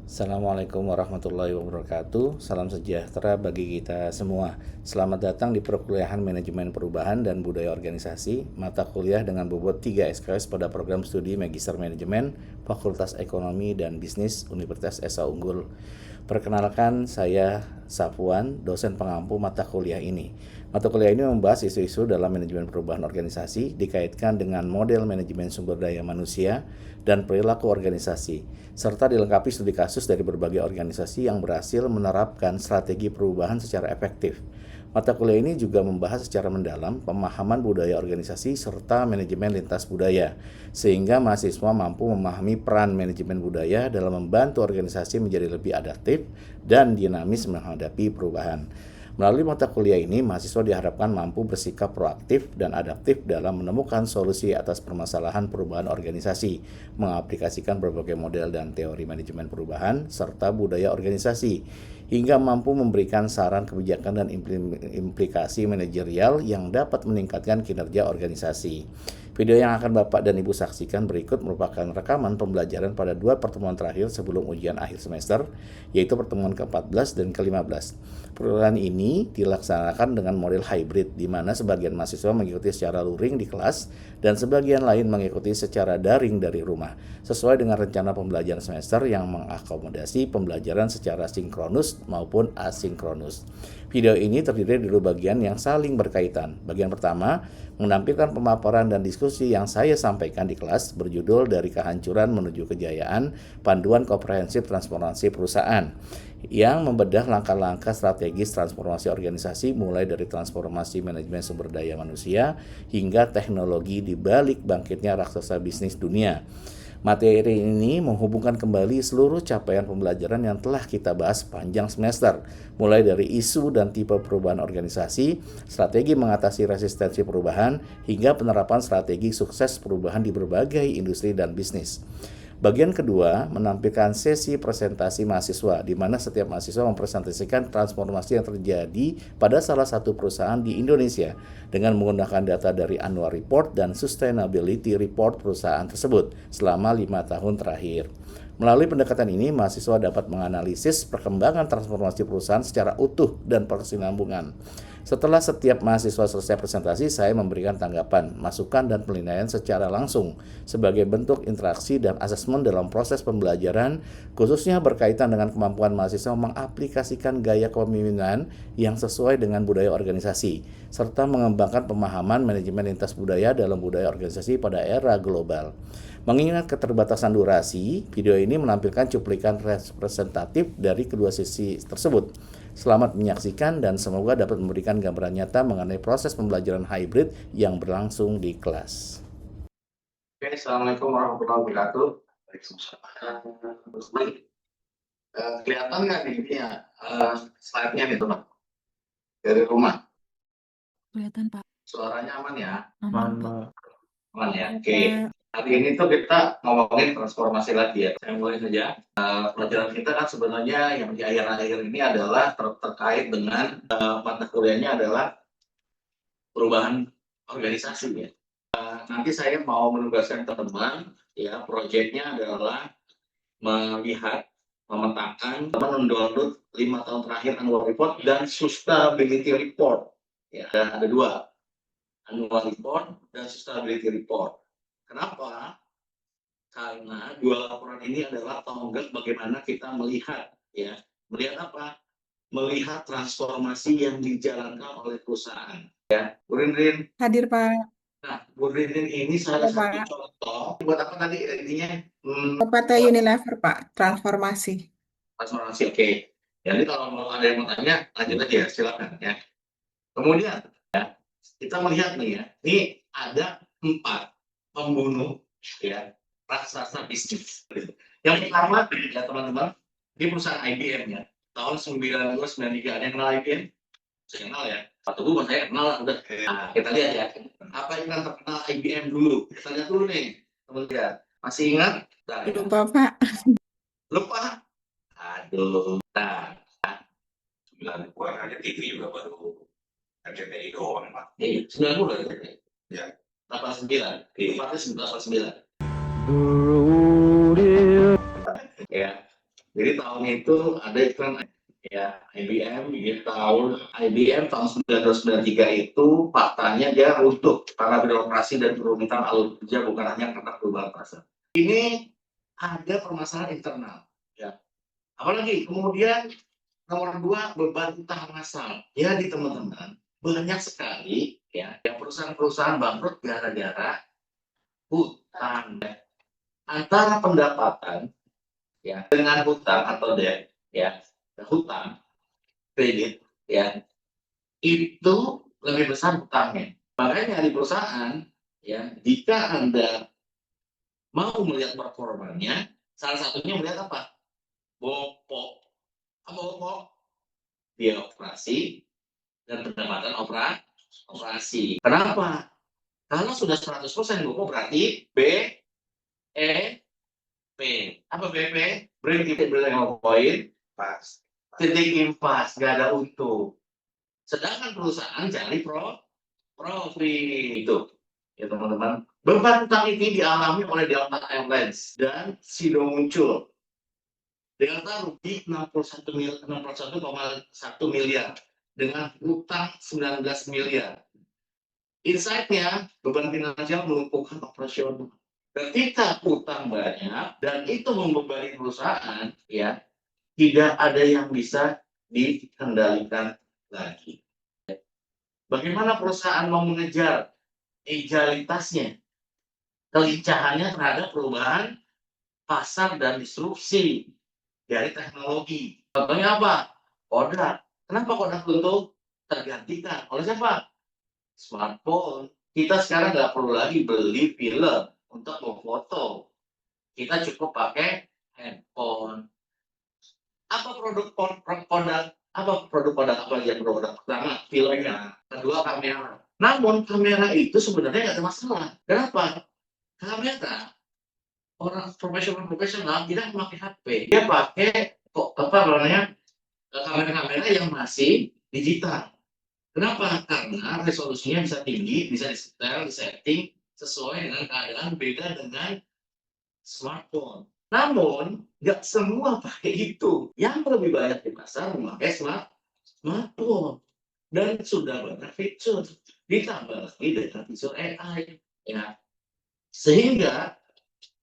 Assalamualaikum warahmatullahi wabarakatuh. Salam sejahtera bagi kita semua. Selamat datang di Perkuliahan Manajemen Perubahan dan Budaya Organisasi, mata kuliah dengan bobot 3 SKS pada program studi Magister Manajemen, Fakultas Ekonomi dan Bisnis Universitas Esa Unggul. Perkenalkan, saya Safwan, dosen pengampu mata kuliah ini. Mata kuliah ini membahas isu-isu dalam manajemen perubahan organisasi dikaitkan dengan model manajemen sumber daya manusia dan perilaku organisasi, serta dilengkapi studi kasus dari berbagai organisasi yang berhasil menerapkan strategi perubahan secara efektif. Mata kuliah ini juga membahas secara mendalam pemahaman budaya organisasi serta manajemen lintas budaya, sehingga mahasiswa mampu memahami peran manajemen budaya dalam membantu organisasi menjadi lebih adaptif dan dinamis menghadapi perubahan. Melalui mata kuliah ini, mahasiswa diharapkan mampu bersikap proaktif dan adaptif dalam menemukan solusi atas permasalahan perubahan organisasi, mengaplikasikan berbagai model dan teori manajemen perubahan, serta budaya organisasi, hingga mampu memberikan saran kebijakan dan implikasi manajerial yang dapat meningkatkan kinerja organisasi. Video yang akan Bapak dan Ibu saksikan berikut merupakan rekaman pembelajaran pada 2 pertemuan terakhir sebelum ujian akhir semester, yaitu pertemuan ke-14 dan ke-15. Perkuliahan ini dilaksanakan dengan model hybrid, di mana sebagian mahasiswa mengikuti secara luring di kelas dan sebagian lain mengikuti secara daring dari rumah, sesuai dengan rencana pembelajaran semester yang mengakomodasi pembelajaran secara sinkronus maupun asinkronus. Video ini terdiri dari 2 bagian yang saling berkaitan. Bagian pertama menampilkan pemaparan dan diskusi yang saya sampaikan di kelas berjudul Dari Kehancuran Menuju Kejayaan, Panduan Komprehensif Transformasi Perusahaan, yang membedah langkah-langkah strategis transformasi organisasi mulai dari transformasi manajemen sumber daya manusia hingga teknologi di balik bangkitnya raksasa bisnis dunia. Materi ini menghubungkan kembali seluruh capaian pembelajaran yang telah kita bahas sepanjang semester, mulai dari isu dan tipe perubahan organisasi, strategi mengatasi resistensi perubahan, hingga penerapan strategi sukses perubahan di berbagai industri dan bisnis. Bagian kedua menampilkan sesi presentasi mahasiswa, di mana setiap mahasiswa mempresentasikan transformasi yang terjadi pada salah satu perusahaan di Indonesia dengan menggunakan data dari annual report dan sustainability report perusahaan tersebut selama 5 tahun terakhir. Melalui pendekatan ini, mahasiswa dapat menganalisis perkembangan transformasi perusahaan secara utuh dan berkesinambungan. Setelah setiap mahasiswa selesai presentasi, saya memberikan tanggapan, masukan, dan penilaian secara langsung sebagai bentuk interaksi dan asesmen dalam proses pembelajaran, khususnya berkaitan dengan kemampuan mahasiswa mengaplikasikan gaya kepemimpinan yang sesuai dengan budaya organisasi, serta mengembangkan pemahaman manajemen lintas budaya dalam budaya organisasi pada era global. Mengingat keterbatasan durasi, video ini menampilkan cuplikan representatif dari kedua sisi tersebut. Selamat menyaksikan dan semoga dapat memberikan gambaran nyata mengenai proses pembelajaran hybrid yang berlangsung di kelas. Oke, Assalamualaikum warahmatullahi wabarakatuh. Kelihatan nggak di ini ya, slide-nya nih teman, dari rumah? Kelihatan, Pak. Suaranya aman ya? Aman, Pak. Aman ya, oke. Hari ini tuh kita ngomongin transformasi lagi ya. Saya mulai saja. Pelajaran kita kan sebenarnya yang di akhir-akhir ini adalah terkait dengan mata kuliahnya adalah perubahan organisasi ya. Nanti saya mau menugaskan teman-teman ya, proyeknya adalah melihat, memetakan, mendownload 5 tahun terakhir annual report dan sustainability report. Ya, ada 2, annual report dan sustainability report. Kenapa? Karena 2 laporan ini adalah tonggak bagaimana kita melihat ya. Melihat apa? Melihat transformasi yang dijalankan oleh perusahaan. Ya, Bu Rinrin. Hadir, Pak. Nah, Bu Rinrin ini salah Ya, satu Pak. contoh. Buat apa tadi intinya? PT Unilever, Pak. Transformasi. Transformasi, oke. Jadi kalau mau ada yang mau tanya, lanjut aja, silakan ya. Kemudian ya, kita melihat nih ya, ini ada 4 pembunuh ya, raksasa bisnis. Yang pertama ya teman-teman, di perusahaan IBM ya, tahun 1993. Ada yang kenal IBM? Saya kenal ya. Satu gua saya kenal lah udah. Nah, kita lihat ya, apa yang terkenal IBM dulu. Kita lihat dulu nih, teman-teman. Masih ingat? Nah, ya. Lupa, Pak. Lupa? Aduh. Nah, 90-an ada TV juga baru RCTI doang, Pak. Iya, 90 ya. 89. Tepatnya 89. Ya. Jadi tahun itu ada iklan ya IBM di tahun IBM tahun 1993 itu faktanya dia runtuh karena birokrasi dan kerumitan alur kerja bukan hanya karena perubahan pasar. Ini ada permasalahan internal ya. Apalagi kemudian nomor dua beban utang massal. Ya di teman-teman banyak sekali ya yang perusahaan-perusahaan bangkrut gara-gara hutang ya. Antara pendapatan ya dengan hutang atau debt ya hutang kredit ya itu lebih besar hutangnya. Makanya di perusahaan ya jika Anda mau melihat performanya salah satunya melihat apa? Bopok. Apa bopok? Biaya operasi dan pendapatan operasi. Kenapa? Kalau sudah 100% bopok berarti E P. Apa BP? Break even point pas. Titik impas, nggak ada untung. Sedangkan perusahaan cari profit itu ya teman-teman. Beban utang ini dialami oleh Delta Airlines dan Sido muncul. Delta rugi 61,1 miliar dengan utang 19 miliar. Insight-nya beban finansial melumpuhkan operasional. Ketika utang banyak dan itu membebani perusahaan, ya tidak ada yang bisa dikendalikan lagi. Bagaimana perusahaan mau mengejar egalitasnya, kelincahannya terhadap perubahan pasar dan disrupsi dari teknologi. Contohnya apa? Kodak. Kenapa Kodak tentu tergantikan oleh siapa? Smartphone. Kita sekarang nggak perlu lagi beli film untuk memfoto. Kita cukup pakai handphone. Apa produk Kodak? Apa produk Kodak? Apa aja produk? Pertama, filmnya. Kedua, kamera. Namun kamera itu sebenarnya nggak ada masalah. Kenapa? Kamera orang profesional tidak memakai HP. Dia pakai apa namanya kamera-kamera yang masih digital. Kenapa? Karena resolusinya bisa tinggi, bisa disetel, disetting sesuai dengan keadaan beda dengan smartphone. Namun, nggak semua pakai itu. Yang lebih banyak di pasar memakai smartphone. Dan sudah banyak fitur. Ditambah lagi dengan fitur AI. Ya. Sehingga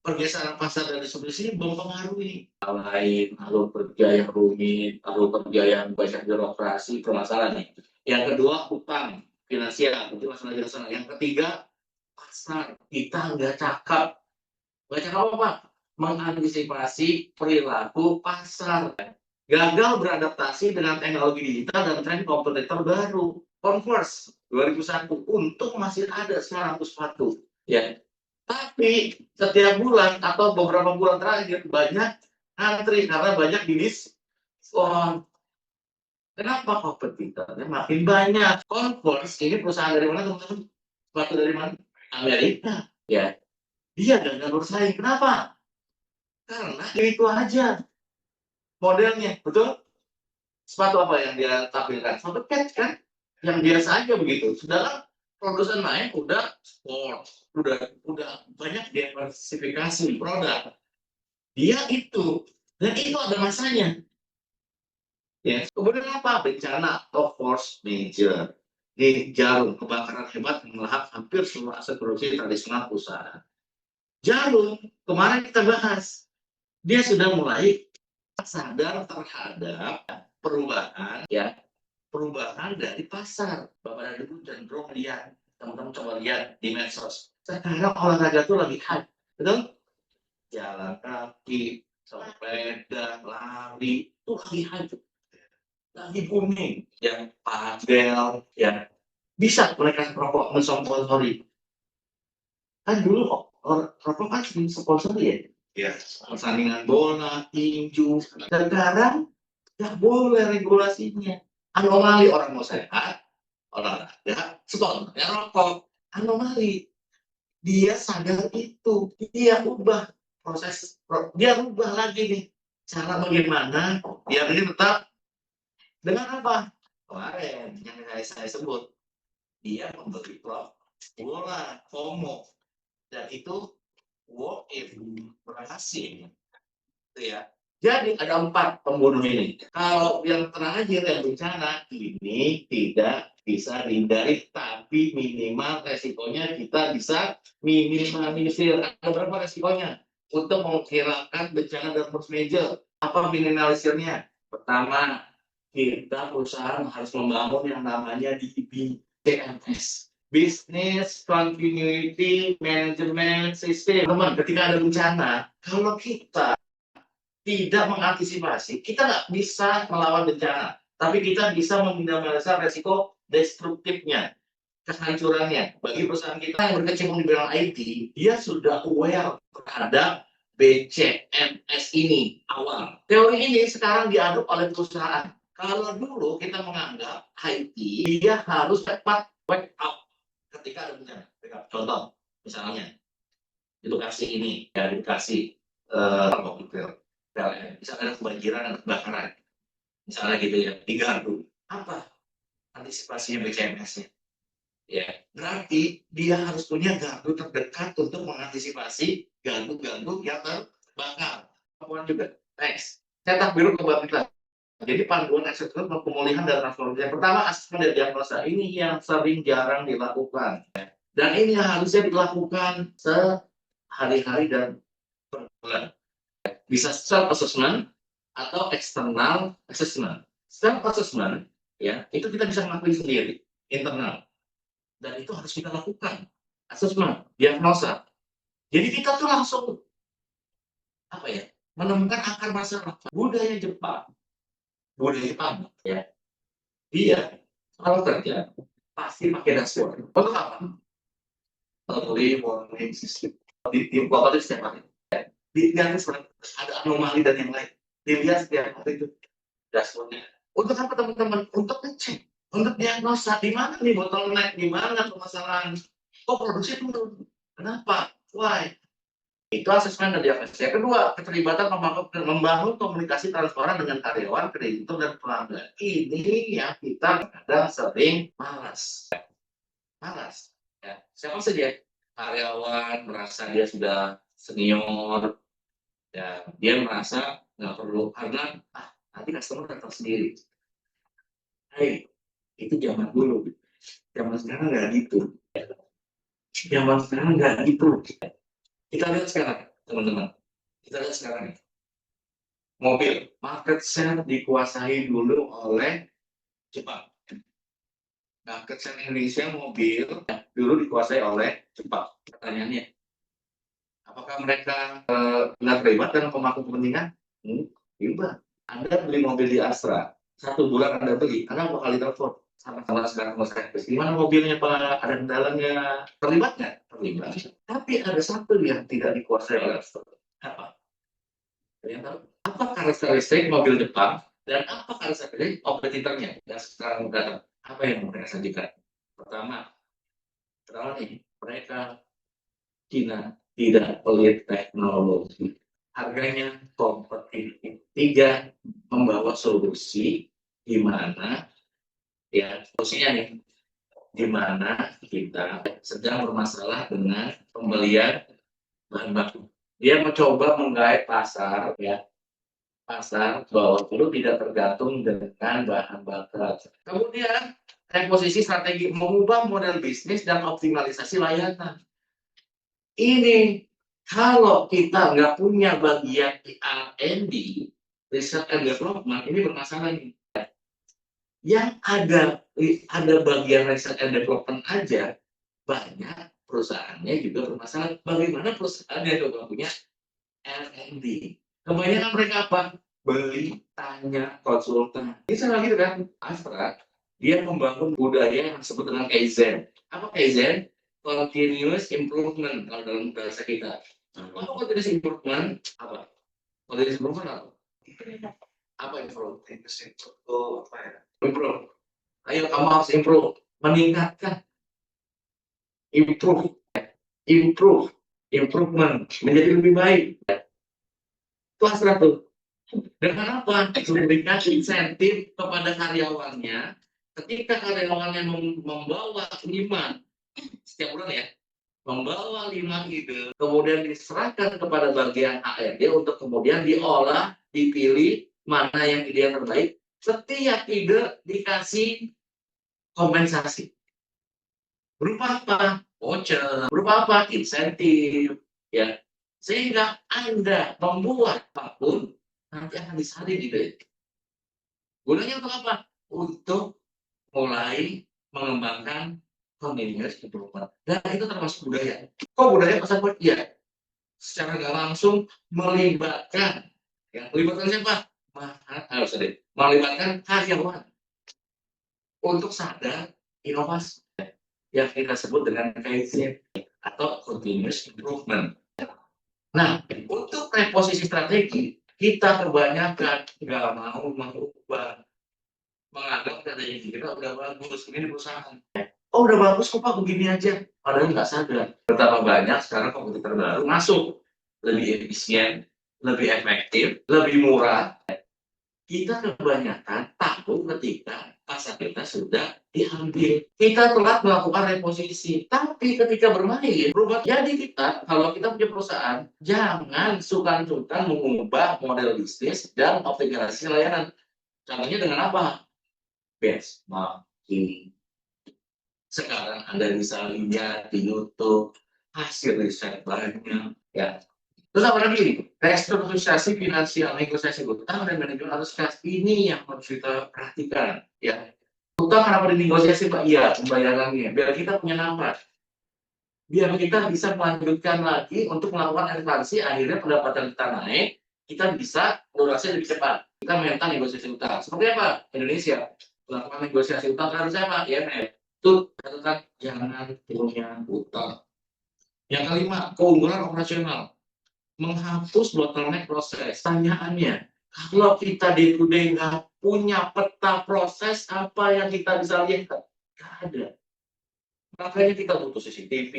pergeseran pasar dari distribusi ini mempengaruhi lain, alur kerja yang rumit, alur kerja yang banyak birokrasi, permasalahan nih. Yang kedua, hutang finansial, itu masalah yang Yang ketiga, pasar kita nggak cakap. Nggak cakap apa? Mengantisipasi perilaku pasar. Gagal beradaptasi dengan teknologi digital dan tren kompetitor baru. Converse 2001 untuk masih ada 100 sepatu. Ya, tapi setiap bulan atau beberapa bulan terakhir banyak antri karena banyak di diskon. Kenapa kompetitornya makin banyak? Converse ini perusahaan dari mana teman-teman? Sepatu dari mana? Amerika. Ya, dia gagal bersaing. Kenapa? Karena itu aja modelnya, betul? Sepatu apa yang dia tampilkan? Sepatu catch kan? Yang biasa aja begitu. Sedangkan produsen lain udah sport, udah banyak diversifikasi produk. Dia itu dan itu ada masanya. Ya. Kemudian apa? Bencana of force major di Jarum kebakaran hebat melahap hampir semua aset produksi tradisional perusahaan. Jarum kemarin kita bahas, dia sudah mulai sadar terhadap perubahan ya perubahan dari pasar. Bapak dan Ibu cenderung lihat, teman-teman coba lihat di medsos. Sekarang olahraga tuh lagi hype, betul? Jalan kaki, sepeda, lari, itu lagi hype, lagi booming. Yang padel, ya bisa mereka rokok mensponsori. Kan dulu rokok kan sponsori ya. Ya, pertandingan bola, tinju. Sekarang nggak boleh regulasinya. Anomali orang mau sehat, olahraga, sponsornya rokok. Anomali. Dia sadar itu, dia ubah dia ubah lagi nih cara bagaimana biar ini tetap dengan apa? Kemarin yang saya sebut, dia memberi bola, FOMO, dan itu work in berhasil, gitu ya. Jadi ada 4 pembunuh ini. Kalau yang terakhir yang bencana ini tidak bisa dihindari, tapi minimal resikonya kita bisa minimalisir. Ada berapa resikonya? Untuk menghilangkan bencana dan force major. Apa minimalisirnya? Pertama, kita perusahaan harus membangun yang namanya BCMS. Business Continuity Management System. Teman, ketika ada bencana, kalau kita tidak mengantisipasi, kita nggak bisa melawan bencana, tapi kita bisa meminimalisir resiko destruktifnya, kehancurannya. Bagi perusahaan kita yang berkecimpung di bidang IT, dia sudah aware terhadap BCMS ini awal. Teori ini sekarang diadopsi oleh perusahaan. Kalau dulu kita menganggap IT, dia harus cepat wake up ketika ada bencana. Contoh, misalnya, edukasi ini, ya edukasi komputer. Misalnya ada kebanjiran dan kebakaran, misalnya gitu ya, digardu. Apa antisipasinya BCMS-nya? Ya, berarti dia harus punya gardu terdekat untuk mengantisipasi gardu-gardu yang terbakar. Kemudian juga, next, cetak biru kebangkitan. Jadi panduan eksekutif pemulihan dan transformasi. Yang pertama, asesmen dan diagnosa. Ini yang sering jarang dilakukan. Dan ini harusnya dilakukan sehari-hari dan per bulan. Bisa self assessment atau external assessment. Self assessment ya, itu kita bisa melakukan sendiri, internal. Dan itu harus kita lakukan. Assessment, diagnosa. Jadi kita tuh langsung apa ya? Menemukan akar masalah. Budaya Jepang ya. Dia kalau kerja pasti pakai dashboard. Untuk apa? Early warning system. Di setiap hari. Dilihat ada anomali dan yang lain. Dilihat setiap hari itu dashboardnya. Untuk apa teman-teman? Untuk ngecek, untuk diagnosa di mana nih bottleneck, di mana permasalahan. Kok produksi turun? Kenapa? Why? Itu asesmen dan diagnosa. Yang kedua, keterlibatan membangun komunikasi transparan dengan karyawan, kreditur, dan pelanggan. Ini yang kita kadang sering malas. Ya. Siapa saja karyawan merasa dia sudah senior, ya dia merasa nggak perlu karena nanti customer datang sendiri. Hey, itu zaman dulu. Zaman sekarang nggak gitu. Kita lihat sekarang, teman-teman. Kita lihat sekarang nih. Mobil, market share dikuasai dulu oleh Jepang. Market share Indonesia mobil dulu dikuasai oleh Jepang. Pertanyaannya, apakah mereka nggak terlibat dalam pemangku kepentingan? Tidak. Anda beli mobil di Astra, 1 bulan Anda beli, Anda bakal ditelepon. Sama-sama sekarang mau servis. Gimana mobilnya Pak? Ada kendalanya? Terlibat nggak? Terlibat. Tapi ada satu yang tidak dikuasai oleh Astra. Apa? Apa karakteristik mobil Jepang dan apa karakteristik kompetitornya? Dan sekarang datang. Apa yang mereka sajikan? Pertama nih, mereka Cina tidak pelit teknologi. Harganya kompetitif. 3, membawa solusi di mana ya solusinya nih, di mana kita sedang bermasalah dengan pembelian bahan baku. Dia mencoba menggait pasar ya, pasar bahwa perlu tidak tergantung dengan bahan bakar. Kemudian reposisi strategi mengubah model bisnis dan optimalisasi layanan. Ini kalau kita nggak punya bagian R&D, research and development, ini bermasalah nih. Yang ada bagian research and development aja, banyak perusahaannya juga bermasalah. Bagaimana perusahaan yang juga punya R&D? Kebanyakan mereka apa? Beli, tanya, konsultan. Ini sama gitu kan? Astra, dia membangun budaya yang disebut dengan Kaizen. Apa Kaizen? Continuous improvement kalau dalam bahasa kita. Apa continuous improvement? Apa? Continuous improvement apa? Apa improve? Apa ya? Improve. Ayo kamu harus improve. Meningkatkan. Improvement. Menjadi lebih baik. Itu Astra tuh. Dengan apa? Memberikan insentif kepada karyawannya. Ketika karyawannya membawa 5 setiap bulan ya, membawa 5 ide, kemudian diserahkan kepada bagian HRD untuk kemudian diolah, dipilih mana yang ide yang terbaik. Setiap ide dikasih kompensasi. Berupa apa? Voucher, berupa apa? Insentif, ya. Sehingga Anda membuat apapun nanti akan disalin ide. Gunanya untuk apa? Untuk mulai mengembangkan continuous improvement. Dan itu termasuk budaya. Kok budaya pasar buat? Iya, secara nggak langsung melibatkan, ya, melibatkan siapa? Melibatkan karyawan untuk sadar inovasi yang kita sebut dengan kaizen atau continuous improvement. Nah, untuk reposisi strategi kita kebanyakan nggak mau mengubah, menganggap strategi kita udah bagus, ini perusahaan. Oh udah bagus kok Pak, begini aja. Padahal nggak sadar. Betapa banyak sekarang kompetitor baru masuk. Lebih efisien, lebih efektif, lebih murah. Kita kebanyakan takut ketika pasar kita sudah diambil. Kita telah melakukan reposisi. Tapi ketika bermain, berubah. Jadi kita, kalau kita punya perusahaan, jangan sungkan-sungkan mengubah model bisnis dan optimalisasi layanan. Contohnya dengan apa? Benchmarking. Sekarang Anda bisa lihat di YouTube hasil riset banyak, ya. Terus apa lagi? Restrukturisasi finansial, negosiasi utang dan manajemen arus kas, ini yang harus kita perhatikan, ya. Utang kenapa dinegosiasi Pak? Iya, pembayarannya biar kita punya nafas, biar kita bisa melanjutkan lagi untuk melakukan ekspansi, akhirnya pendapatan kita naik, kita bisa durasi lebih cepat. Kita minta negosiasi utang. Seperti apa? Indonesia melakukan negosiasi utang terhadap siapa? IMF. Itu catatan, jangan punya utang. Yang kelima, keunggulan operasional, menghapus bottleneck proses. Tanyaannya, kalau kita day to day nggak punya peta proses, apa yang kita bisa lihat? Nggak ada. Makanya kita butuh CCTV,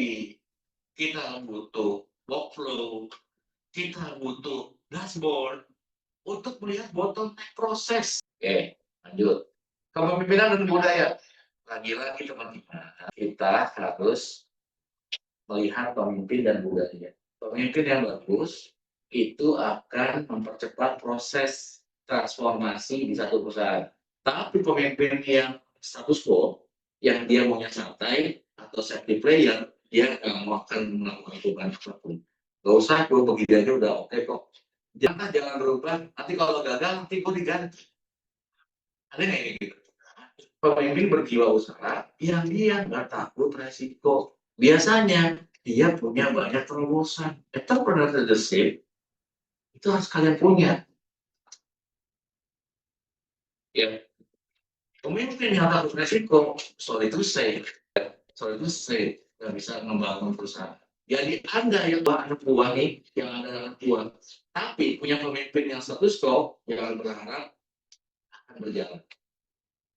kita butuh workflow, kita butuh dashboard untuk melihat bottleneck proses. Oke, lanjut. Kepemimpinan dan budaya. Lagi-lagi teman-teman, kita harus melihat pemimpin dan budaya. Pemimpin yang bagus itu akan mempercepat proses transformasi di satu perusahaan. Tapi pemimpin yang status quo, yang dia maunya santai atau safety player, dia nggak mau akan melakukan perubahan apapun. Gak usah, gue begini aja udah oke kok. Jangan berubah, nanti kalau gagal nanti gue diganti. Ada nggak ini gitu? Pemimpin berjiwa usaha yang dia nggak takut resiko. Biasanya dia punya banyak terobosan. Entrepreneur leadership itu harus kalian punya. Ya, pemimpin yang takut resiko, sorry to say, nggak bisa membangun perusahaan. Jadi Anda yang anak buah nih, yang ada anak buah, tapi punya pemimpin yang status quo, jangan berharap akan berjalan.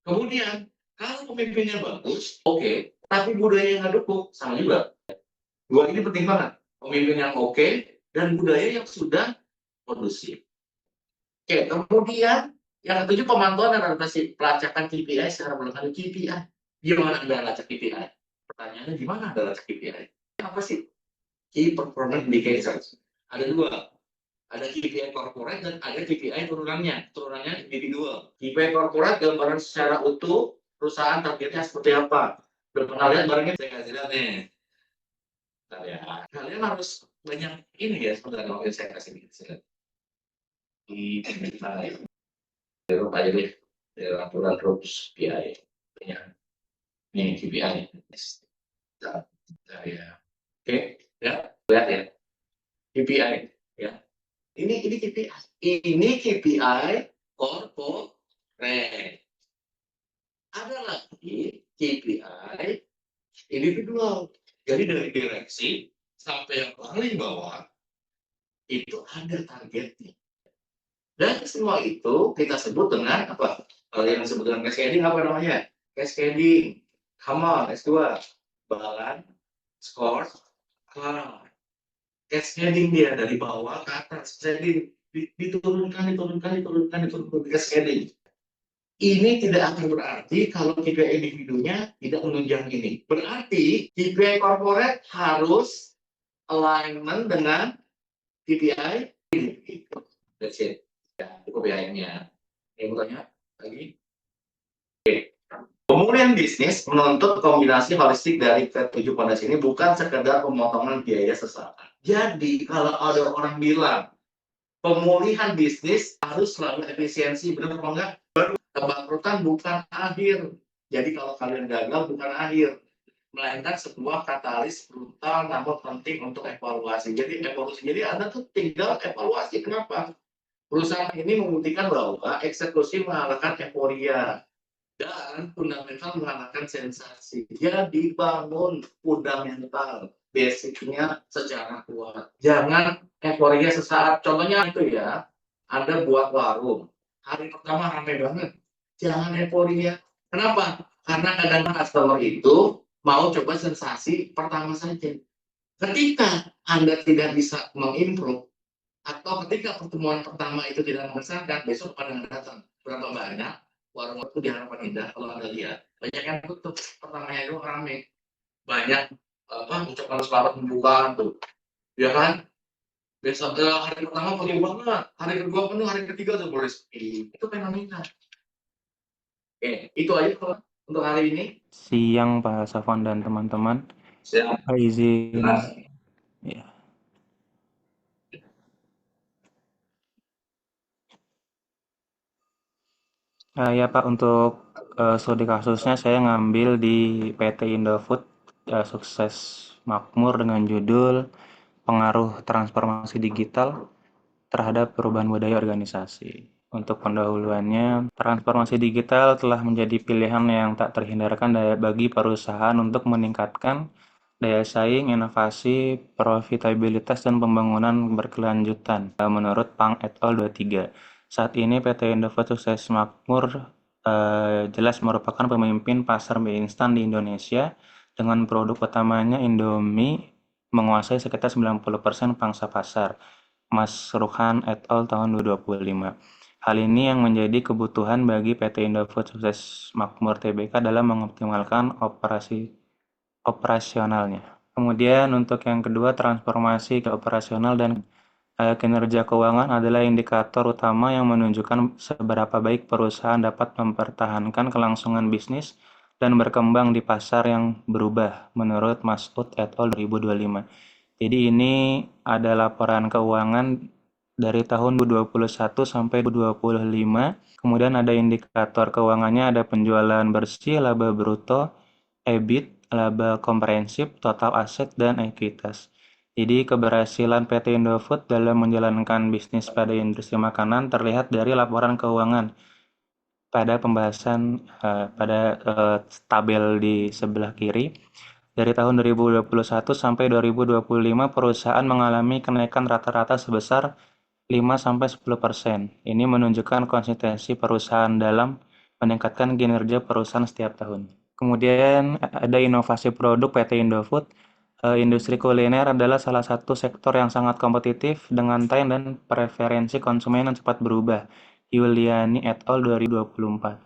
Kemudian, kalau pemimpinnya bagus, oke, tapi budaya yang nggak dukung, sama juga. Dua ini penting banget. Pemimpin yang oke dan budaya yang sudah kondusif. Oke, kemudian yang ketujuh, pemantauan dan adaptasi, pelacakan KPI secara berkali KPI. Gimana Anda lacak KPI? Pertanyaannya gimana Anda lacak KPI? Apa sih? Key Performance Indicators. Ada dua. Ada KPI corporate dan ada KPI turunannya. Turunannya individual. KPI corporate gambaran secara utuh perusahaan targetnya seperti apa. Udah pernah lihat barangnya? Saya kasih lihat nih. Ya. Kalian harus banyak ini ya sebenarnya kalau saya kasih lihat. Di KPI. Aja deh. Laporan terus KPI. Ya. Ini KPI. Ya. Oke, ya. Lihat ya. KPI. Ya. Ini KPI. Ini KPI corporate. Ada lagi KPI individual. Jadi dari direksi sampai yang paling bawah itu ada targetnya. Dan semua itu kita sebut dengan apa? Kalau yang disebut dengan cascading apa namanya? Cascading. Come on, S2. Balance, score, cloud. Cascading dia dari bawah ke atas. Jadi diturunkan, cascading. Ini tidak akan berarti kalau KPI individunya tidak menunjang ini. Berarti KPI corporate harus alignment dengan KPI individu. That's it. Ya, itu KPI-nya. Ini bertanya lagi. Pemulihan bisnis menuntut kombinasi holistik dari ketujuh pondasi ini, bukan sekedar pemotongan biaya sesaat. Jadi kalau ada orang bilang pemulihan bisnis harus selalu efisiensi, benar apa enggak? Kebangkrutan bukan akhir. Jadi kalau kalian gagal bukan akhir, melainkan sebuah katalis brutal namun penting untuk evaluasi. Jadi evaluasi. Jadi Anda tuh tinggal evaluasi. Kenapa? Perusahaan ini membuktikan bahwa eksekusi mengalahkan euforia dan fundamental mengalahkan sensasi. Dia dibangun fundamental, basicnya secara kuat. Jangan euforia sesaat. Contohnya itu ya, Anda buat warung. Hari pertama ramai banget. Jangan euforia. Kenapa? Karena kadang-kadang customer itu mau coba sensasi pertama saja. Ketika Anda tidak bisa mengimprove, atau ketika pertemuan pertama itu tidak mengesankan, besok pada datang. Berapa banyak warung itu di Harapan Indah, kalau Anda lihat, banyak yang tutup. Pertamanya itu rame. Banyak ucapan selamat pembukaan tuh. Ya kan? Besok hari pertama penuh banget, hari kedua penuh, hari ketiga tuh boleh sepi. Itu fenomena. Oke, itu aja untuk hari ini. Siang Pak Safwan dan teman-teman. Siap. Pak izin. Jelas. Ya. Ya Pak, untuk studi kasusnya saya ngambil di PT Indofood, Sukses Makmur, dengan judul Pengaruh Transformasi Digital Terhadap Perubahan Budaya Organisasi. Untuk pendahuluannya, transformasi digital telah menjadi pilihan yang tak terhindarkan bagi perusahaan untuk meningkatkan daya saing, inovasi, profitabilitas, dan pembangunan berkelanjutan. Menurut Pang et al. 23, saat ini PT Indofood Sukses Makmur jelas merupakan pemimpin pasar mie instan di Indonesia, dengan produk utamanya Indomie menguasai sekitar 90% pangsa pasar. Mas Rukhan et al. Tahun 2025. Hal ini yang menjadi kebutuhan bagi PT Indofood Sukses Makmur Tbk dalam mengoptimalkan operasionalnya. Kemudian untuk yang kedua, transformasi ke operasional dan kinerja keuangan adalah indikator utama yang menunjukkan seberapa baik perusahaan dapat mempertahankan kelangsungan bisnis dan berkembang di pasar yang berubah, menurut Masud et al. 2025. Jadi ini ada laporan keuangan dari tahun 2021 sampai 2025. Kemudian ada indikator keuangannya, ada penjualan bersih, laba bruto, EBIT, laba komprehensif, total aset, dan ekuitas. Jadi keberhasilan PT Indofood dalam menjalankan bisnis pada industri makanan terlihat dari laporan keuangan pada pembahasan pada tabel di sebelah kiri. Dari tahun 2021 sampai 2025, perusahaan mengalami kenaikan rata-rata sebesar 5-10%. Ini menunjukkan konsistensi perusahaan dalam meningkatkan kinerja perusahaan setiap tahun. Kemudian ada inovasi produk PT Indofood. Industri kuliner adalah salah satu sektor yang sangat kompetitif dengan tren dan preferensi konsumen yang cepat berubah. Yuliani et al. 2024.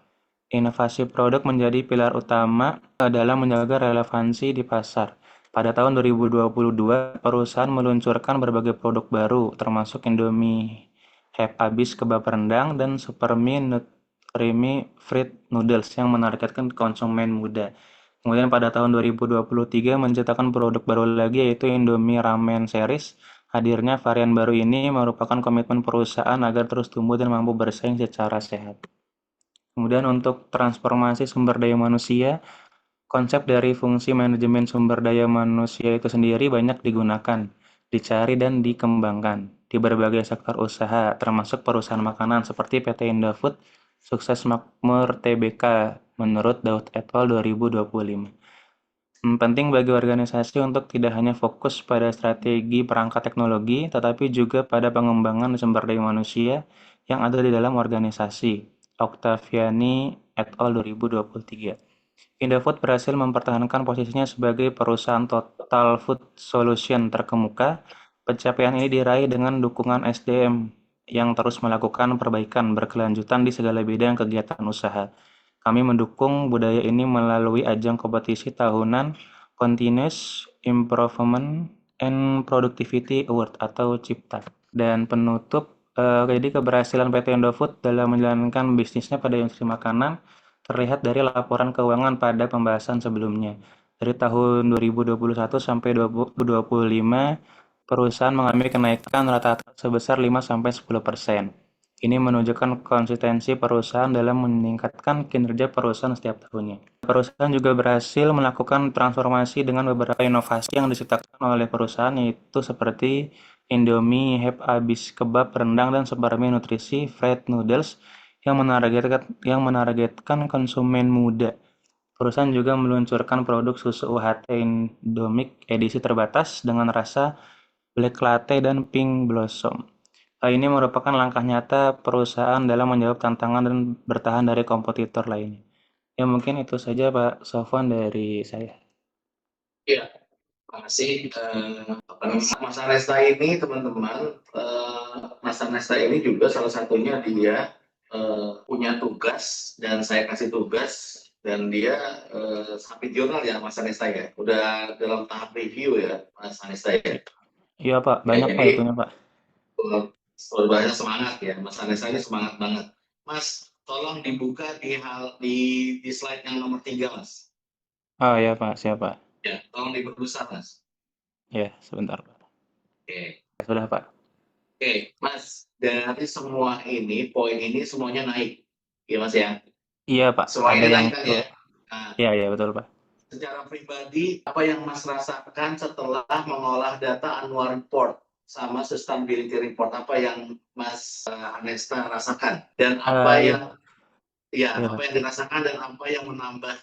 Inovasi produk menjadi pilar utama dalam menjaga relevansi di pasar. Pada tahun 2022, perusahaan meluncurkan berbagai produk baru, termasuk Indomie Habis Kebab Rendang dan Supermie Nutrimi Fried Noodles yang menargetkan konsumen muda. Kemudian pada tahun 2023 menciptakan produk baru lagi, yaitu Indomie Ramen Series. Hadirnya varian baru ini merupakan komitmen perusahaan agar terus tumbuh dan mampu bersaing secara sehat. Kemudian untuk transformasi sumber daya manusia, konsep dari fungsi manajemen sumber daya manusia itu sendiri banyak digunakan, dicari, dan dikembangkan di berbagai sektor usaha, termasuk perusahaan makanan seperti PT Indofood Sukses Makmur Tbk, menurut Daud et al. 2025. Penting bagi organisasi untuk tidak hanya fokus pada strategi perangkat teknologi, tetapi juga pada pengembangan sumber daya manusia yang ada di dalam organisasi. Octaviani et al. 2023. Indofood berhasil mempertahankan posisinya sebagai perusahaan total food solution terkemuka. Pencapaian ini diraih dengan dukungan SDM yang terus melakukan perbaikan berkelanjutan di segala bidang kegiatan usaha. Kami mendukung budaya ini melalui ajang kompetisi tahunan Continuous Improvement and Productivity Award atau CIPTA. Dan penutup, jadi keberhasilan PT Indofood dalam menjalankan bisnisnya pada industri makanan terlihat dari laporan keuangan pada pembahasan sebelumnya. Dari tahun 2021 sampai 2025, perusahaan mengalami kenaikan rata-rata sebesar 5-10%. Ini menunjukkan konsistensi perusahaan dalam meningkatkan kinerja perusahaan setiap tahunnya. Perusahaan juga berhasil melakukan transformasi dengan beberapa inovasi yang diciptakan oleh perusahaan, yaitu seperti Indomie, habis kebab, rendang, dan supermie nutrisi fried noodles yang menargetkan konsumen muda. Perusahaan juga meluncurkan produk susu UHT Indomie edisi terbatas dengan rasa Black Latte dan Pink Blossom. Ini merupakan langkah nyata perusahaan dalam menjawab tantangan dan bertahan dari kompetitor lainnya. Ya mungkin itu saja Pak Sofwan dari saya. Ya, terima kasih. Mas Anesta ini teman-teman, Mas Anesta ini juga salah satunya dia punya tugas dan saya kasih tugas dan dia submit jurnal ya Mas Anesta ya. Udah dalam tahap review ya Mas Anesta ya. Iya Pak, Ya, banyak Pak jadi itunya Pak. luar biasa semangat ya, Mas Anessa ini semangat banget. Mas, tolong dibuka di slide yang nomor 3, Mas. Oh iya Pak, siapa? Ya, tolong diperbesar, Mas. Ya, sebentar Pak. Oke, Sudah Pak. oke, Mas. Dari semua ini, poin ini semuanya naik, ya Mas ya. Iya Pak, Semua ada ini yang naik kan ya. Nah, Iya iya betul Pak. secara pribadi, apa yang Mas rasakan setelah mengolah data annual report sama sustainability report? Apa yang Mas Anesta rasakan? Dan apa Iya, yang ya, iya apa Pak. yang dirasakan dan apa yang menambah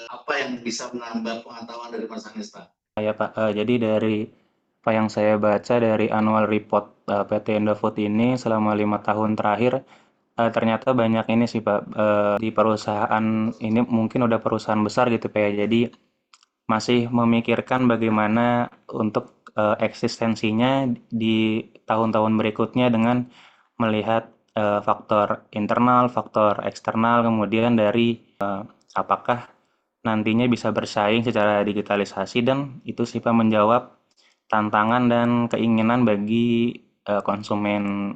apa yang bisa menambah pengetahuan dari Mas Anesta? Ya Pak, jadi dari apa yang saya baca dari annual report PT Indofood ini selama 5 tahun terakhir, ternyata banyak ini sih Pak, di perusahaan ini mungkin udah perusahaan besar gitu Pak ya, jadi masih memikirkan bagaimana untuk eksistensinya di tahun-tahun berikutnya dengan melihat faktor internal, faktor eksternal, kemudian dari apakah nantinya bisa bersaing secara digitalisasi dan itu sih Pak menjawab tantangan dan keinginan bagi konsumen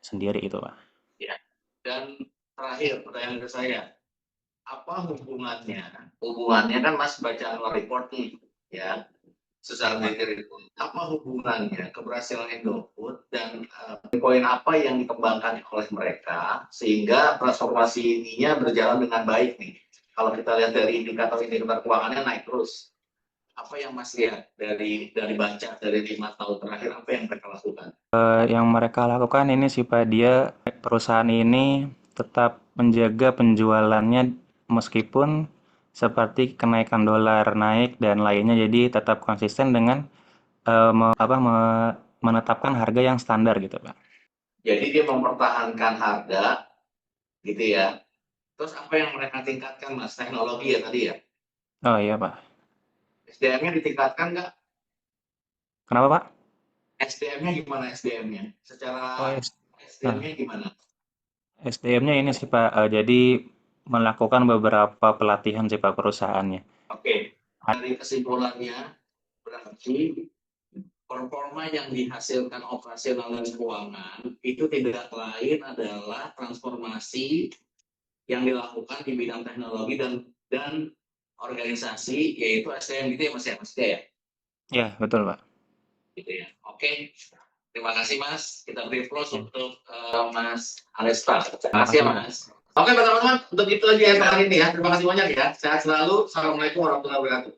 sendiri itu Pak. Ya. Dan terakhir pertanyaan ke saya, apa hubungannya? Hubungannya kan Mas baca annual report nih, ya, sustainability report. Apa hubungannya keberhasilan Indofood dan poin apa yang dikembangkan oleh mereka sehingga transformasi ininya berjalan dengan baik nih? Kalau kita lihat dari indikator-indikator keuangannya naik terus. Apa yang Mas lihat dari baca dari 5 tahun terakhir, apa yang mereka lakukan? Yang mereka lakukan ini sih Pak, dia perusahaan ini tetap menjaga penjualannya meskipun seperti kenaikan dolar naik dan lainnya, jadi tetap konsisten dengan menetapkan harga yang standar gitu Pak. Jadi dia mempertahankan harga, gitu ya. Terus apa yang mereka tingkatkan, Mas? Teknologi ya tadi ya. Oh iya Pak. SDM-nya ditingkatkan nggak? Kenapa Pak? SDM-nya gimana SDM-nya? Oh Secara yes. Nah, SDM-nya gimana? SDM-nya ini sih Pak, jadi melakukan beberapa pelatihan sih Pak perusahaannya. Oke, dari kesimpulannya berarti performa yang dihasilkan operasional dan keuangan itu tidak lain adalah transformasi yang dilakukan di bidang teknologi dan organisasi, yaitu SDM gitu ya Mas ya, Mas ya? Ya, betul Pak. Gitu ya. Oke, terima kasih Mas. Kita beri close Ya, untuk Mas Alesta. Terima terima kasih ya kasih Pak. Mas. Oke teman-teman, untuk itu aja yang kali ini ya. Terima kasih banyak ya. Sehat selalu. Assalamualaikum warahmatullahi wabarakatuh.